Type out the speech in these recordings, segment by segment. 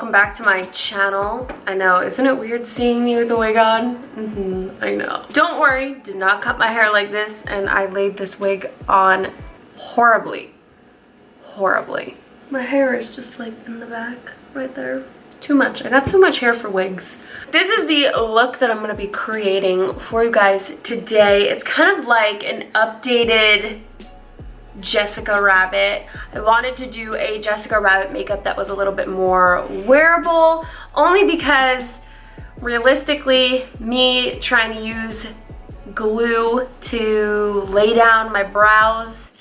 welcome back to my channel. I know, isn't it weird seeing me with a wig on? I know. Don't worry, did not cut my hair like this, and I laid this wig on horribly. Horribly. My hair is just like in the back, right there. Too much. I got too much hair for wigs. This is the look that I'm gonna be creating for you guys today. It's kind of like an updated Jessica Rabbit. I wanted to do a Jessica Rabbit makeup that was a little bit more wearable, only because realistically, me trying to use glue to lay down my brows,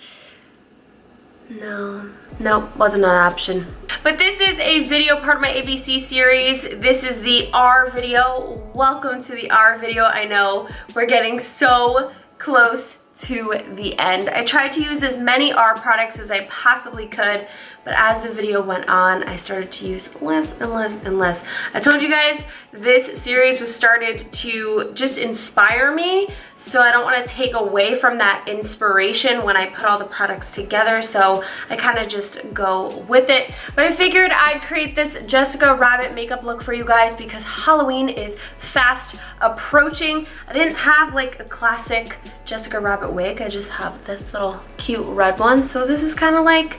nope, wasn't an option. But this is a video part of my ABC series. This is the R video. Welcome to the R video. I know we're getting so close to the end. I tried to use as many R products as I possibly could, but as the video went on, I started to use less and less and less. I told you guys this series was started to just inspire me, so I don't want to take away from that inspiration when I put all the products together, so I kind of just go with it. But I figured I'd create this Jessica Rabbit makeup look for you guys because Halloween is fast approaching. I didn't have like a classic Jessica Rabbit wig, I just have this little cute red one, so this is kind of like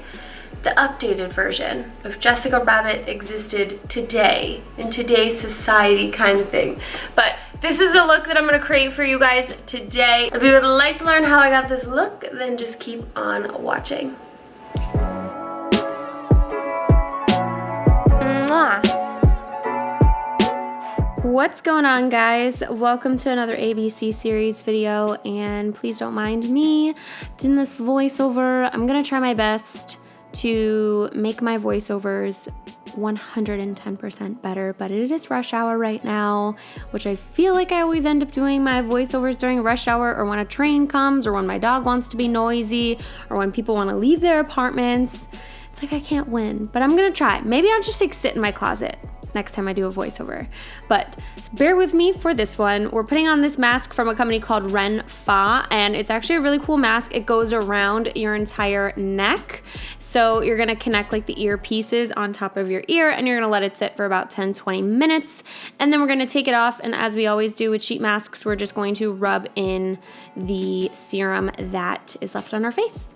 the updated version of Jessica Rabbit existed today, in today's society kind of thing. But this is the look that I'm gonna create for you guys today. If you would like to learn how I got this look, then just keep on watching. What's going on, guys? Welcome to another ABC series video, and please don't mind me doing this voiceover. I'm gonna try my best to make my voiceovers 110% better, but it is rush hour right now, which I feel like I always end up doing my voiceovers during rush hour, or when a train comes, or when my dog wants to be noisy, or when people want to leave their apartments. It's like I can't win, but I'm gonna try. Maybe I'll just like sit in my closet next time I do a voiceover, but bear with me for this one. We're putting on this mask from a company called Ren Fa, and it's actually a really cool mask. It goes around your entire neck, so you're gonna connect like the earpieces on top of your ear, and you're gonna let it sit for about 10-20 minutes, and then we're gonna take it off, and as we always do with sheet masks, we're just going to rub in the serum that is left on our face.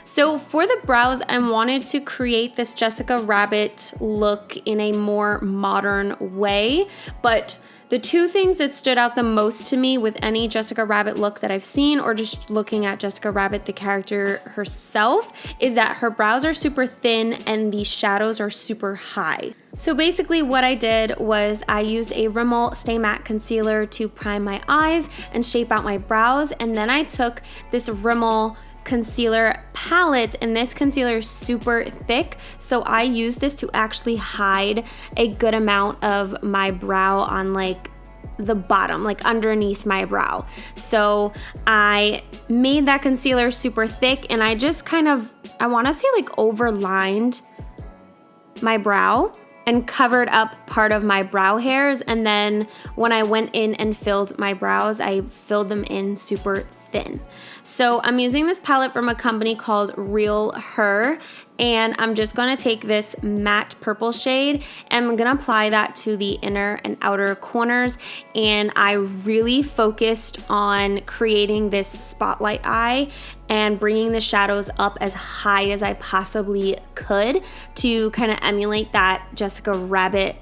So for the brows, I wanted to create this Jessica Rabbit look in a more modern way, but the two things that stood out the most to me with any Jessica Rabbit look that I've seen, or just looking at Jessica Rabbit, the character herself, is that her brows are super thin and the shadows are super high. So basically what I did was I used a Rimmel Stay Matte Concealer to prime my eyes and shape out my brows, and then I took this Rimmel concealer palette, and this concealer is super thick, so I use this to actually hide a good amount of my brow on like the bottom, like underneath my brow. So I made that concealer super thick, and I just kind of, I want to say like overlined my brow and covered up part of my brow hairs, and then when I went in and filled my brows, I filled them in super thin. So I'm using this palette from a company called Real Her, and I'm just gonna take this matte purple shade and I'm gonna apply that to the inner and outer corners, and I really focused on creating this spotlight eye and bringing the shadows up as high as I possibly could to kind of emulate that Jessica Rabbit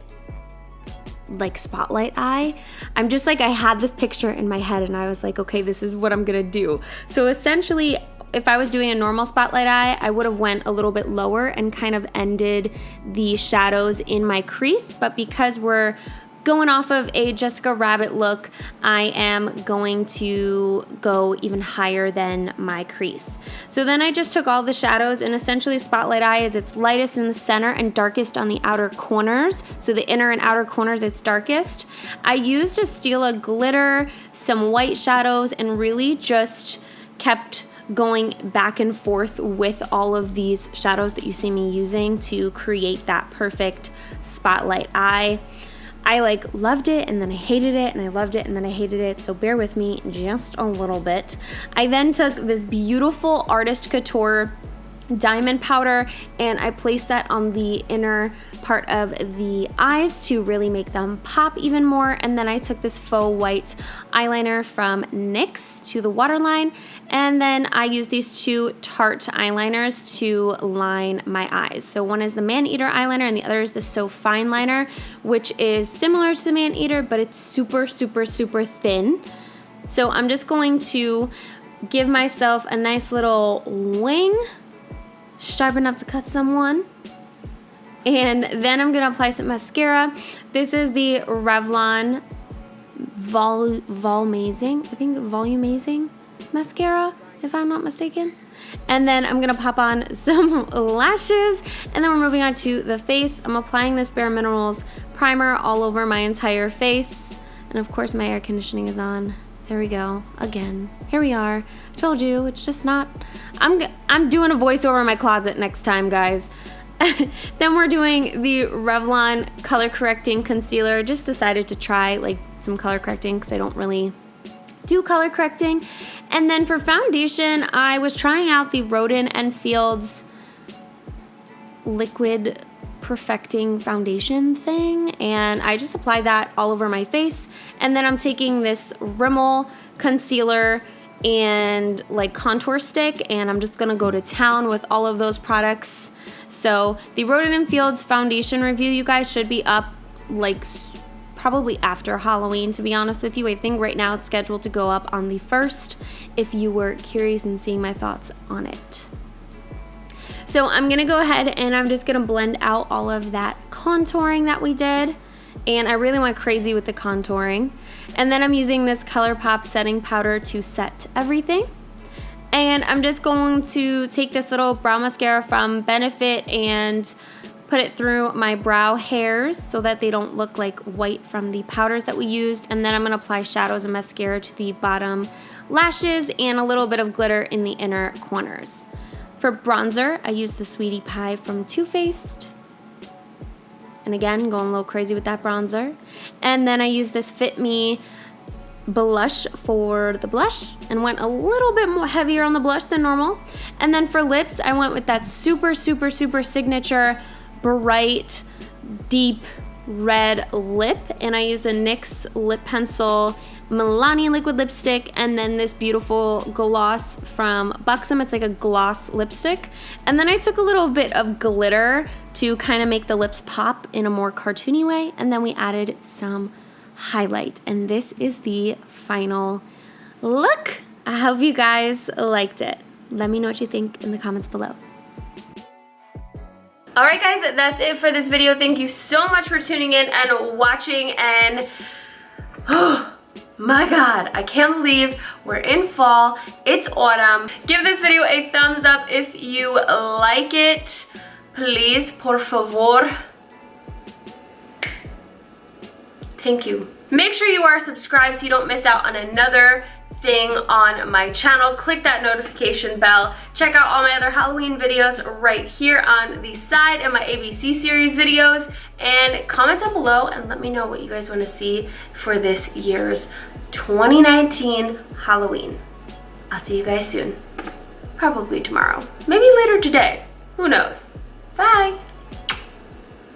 like spotlight eye. I'm just like, I had this picture in my head and I was like, okay, this is what I'm gonna do. So essentially, if I was doing a normal spotlight eye, I would have went a little bit lower and kind of ended the shadows in my crease, but because we're going off of a Jessica Rabbit look, I am going to go even higher than my crease. So then I just took all the shadows, and essentially spotlight eye is its lightest in the center and darkest on the outer corners. So the inner and outer corners, it's darkest. I used a Stila glitter, some white shadows, and really just kept going back and forth with all of these shadows that you see me using to create that perfect spotlight eye. I like loved it, and then I hated it, and I loved it, and then I hated it, so bear with me just a little bit. I then took this beautiful Artist Couture diamond powder, and I placed that on the inner part of the eyes to really make them pop even more. And then I took this faux white eyeliner from NYX to the waterline, and then I used these two Tarte eyeliners to line my eyes. So one is the Man-Eater eyeliner and the other is the So Fine liner, which is similar to the Man-Eater, but it's super, super, super thin. So I'm just going to give myself a nice little wing, sharp enough to cut someone. And then I'm gonna apply some mascara. This is the Revlon Volumizing, I think Volumizing mascara, if I'm not mistaken. And then I'm gonna pop on some lashes, and then we're moving on to the face. I'm applying this Bare Minerals primer all over my entire face. And of course my air conditioning is on. There we go, again. Here we are. I told you, it's just not, I'm doing a voiceover in my closet next time, guys. Then we're doing the Revlon color correcting concealer. Just decided to try like some color correcting because I don't really do color correcting. And then for foundation, I was trying out the Rodan & Fields liquid perfecting foundation thing, and I just applied that all over my face. And then I'm taking this Rimmel concealer and like contour stick, and I'm just gonna go to town with all of those products. So the Rodan & Fields foundation review, you guys, should be up like probably after Halloween, to be honest with you. I think right now it's scheduled to go up on the 1st, if you were curious in seeing my thoughts on it. So I'm gonna go ahead and I'm just gonna blend out all of that contouring that we did. And I really went crazy with the contouring. And then I'm using this ColourPop setting powder to set everything. And I'm just going to take this little brow mascara from Benefit and put it through my brow hairs so that they don't look like white from the powders that we used. And then I'm gonna apply shadows and mascara to the bottom lashes and a little bit of glitter in the inner corners. For bronzer, I used the Sweetie Pie from Too Faced. And again, going a little crazy with that bronzer. And then I used this Fit Me blush for the blush and went a little bit more heavier on the blush than normal. And then for lips, I went with that super, super, super signature bright, deep red lip. And I used a NYX lip pencil Milani liquid lipstick, and then this beautiful gloss from Buxom. It's like a gloss lipstick. And then I took a little bit of glitter to kind of make the lips pop in a more cartoony way. And then we added some highlight. And this is the final look. I hope you guys liked it. Let me know what you think in the comments below. Alright guys, that's it for this video. Thank you so much for tuning in and watching, and my God, I can't believe we're in fall. It's autumn. Give this video a thumbs up if you like it. Please, por favor. Thank you. Make sure you are subscribed so you don't miss out on another thing on my channel. Click that notification bell. Check out all my other Halloween videos right here on the side and my ABC series videos. And comment down below and let me know what you guys want to see for this year's 2019 Halloween. I'll see you guys soon. Probably tomorrow. Maybe later today. Who knows? Bye!